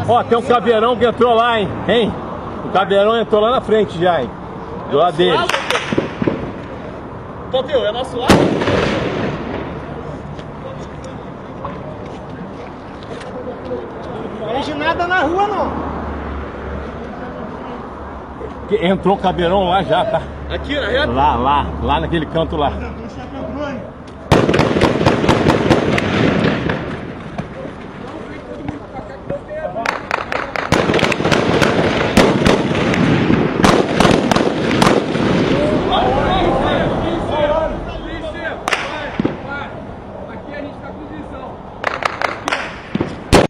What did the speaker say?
Ó, tem um caveirão que entrou lá, hein? Hein? O caveirão entrou lá na frente já, hein? Do lado dele. Toteu, é nosso lado? Não vejo nada na rua, não. Entrou o caveirão lá já, tá? Aqui, na reta? Lá naquele canto lá.